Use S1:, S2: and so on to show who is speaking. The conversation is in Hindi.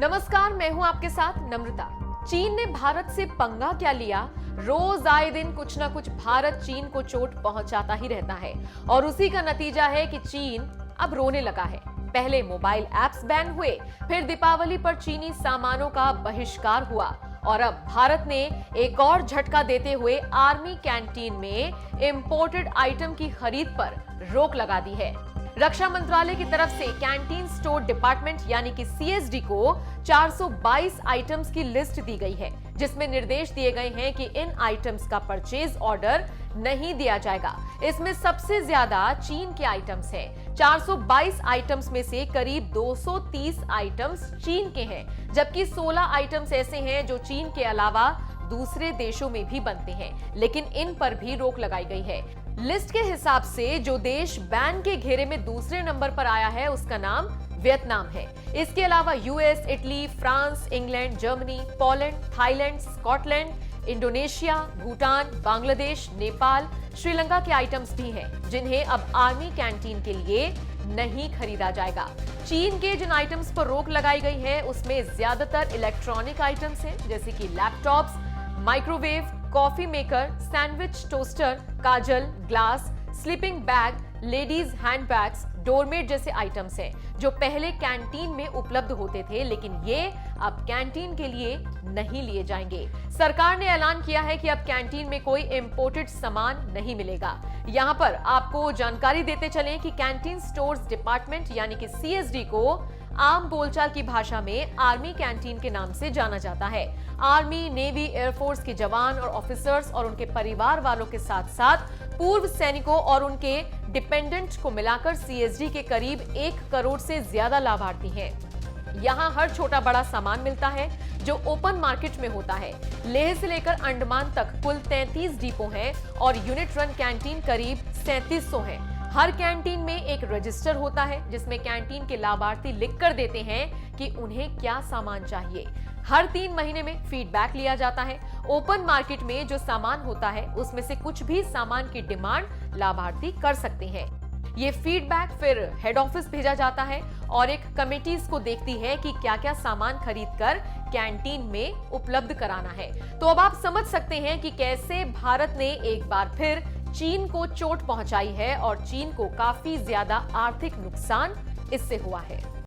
S1: नमस्कार, मैं हूं आपके साथ नम्रता। चीन ने भारत से पंगा क्या लिया? रोज आए दिन कुछ ना कुछ भारत चीन को चोट पहुंचाता ही रहता है और उसी का नतीजा है कि चीन अब रोने लगा है। पहले मोबाइल ऐप्स बैन हुए, फिर दीपावली पर चीनी सामानों का बहिष्कार हुआ और अब भारत ने एक और झटका देते हुए आर्मी कैंटीन में इंपोर्टेड आइटम की खरीद पर रोक लगा दी है। रक्षा मंत्रालय की तरफ से कैंटीन स्टोर डिपार्टमेंट यानी कि सीएसडी को 422 आइटम्स की लिस्ट दी गई है, जिसमें निर्देश दिए गए हैं कि इन आइटम्स का परचेज ऑर्डर नहीं दिया जाएगा। इसमें सबसे ज्यादा चीन के आइटम्स हैं। 422 आइटम्स में से करीब 230 आइटम्स चीन के हैं, जबकि 16 आइटम्स ऐसे हैं जो चीन के अलावा दूसरे देशों में भी बनते हैं, लेकिन इन पर भी रोक लगाई गई है। लिस्ट के हिसाब से जो देश बैन के घेरे में दूसरे नंबर पर आया है उसका नाम वियतनाम है। इसके अलावा US, Italy, France, England, Germany, Poland, Thailand, Scotland, Indonesia, Bhutan, Bangladesh, Nepal, Sri Lanka के आइटम्स भी हैं, जिन्हें अब आर्मी कैंटीन के लिए नहीं खरीदा जाएगा। चीन के जिन आइटम्स पर रोक लगाई गई है उसमें ज्यादातर इलेक्ट्रॉनिक आइटम्स हैं, जैसे कि laptops, microwave, coffee maker, sandwich toaster, काजल, glass, sleeping bag, ladies handbags, doormat जैसे आइटम्स हैं, जो पहले कैंटीन में उपलब्ध होते थे, लेकिन ये अब कैंटीन के लिए नहीं लिए जाएंगे। सरकार ने ऐलान किया है कि अब कैंटीन में कोई इंपोर्टेड सामान नहीं मिलेगा। यहाँ पर आपको जानकारी देते चलें कि कैंटीन स्टोर्स डिपार्टमेंट यानी कि सीएसडी को आम बोलचाल की भाषा में आर्मी कैंटीन के नाम से जाना जाता है। आर्मी, नेवी, एयरफोर्स के जवान और ऑफिसर्स और उनके परिवार वालों के साथ साथ पूर्व सैनिकों और उनके डिपेंडेंट को मिलाकर सीएसडी के करीब 1 करोड़ से ज्यादा लाभार्थी हैं। यहाँ हर छोटा बड़ा सामान मिलता है जो ओपन मार्केट में होता है। लेह से लेकर अंडमान तक कुल 33 डिपो हैं और यूनिट रन कैंटीन करीब 3700 हैं। हर कैंटीन में एक रजिस्टर होता है जिसमें कैंटीन के लाभार्थी लिख कर देते हैं कि उन्हें क्या सामान चाहिए। हर 3 महीने में फीडबैक लिया जाता है। ओपन मार्केट में जो सामान होता है उसमें से कुछ भी सामान की डिमांड लाभार्थी कर सकते हैं। ये फीडबैक फिर हेड ऑफिस भेजा जाता है और एक कमेटी इसको देखती है कि क्या क्या सामान खरीदकर कैंटीन में उपलब्ध कराना है। तो अब आप समझ सकते हैं कि कैसे भारत ने एक बार फिर चीन को चोट पहुंचाई है और चीन को काफी ज्यादा आर्थिक नुकसान इससे हुआ है।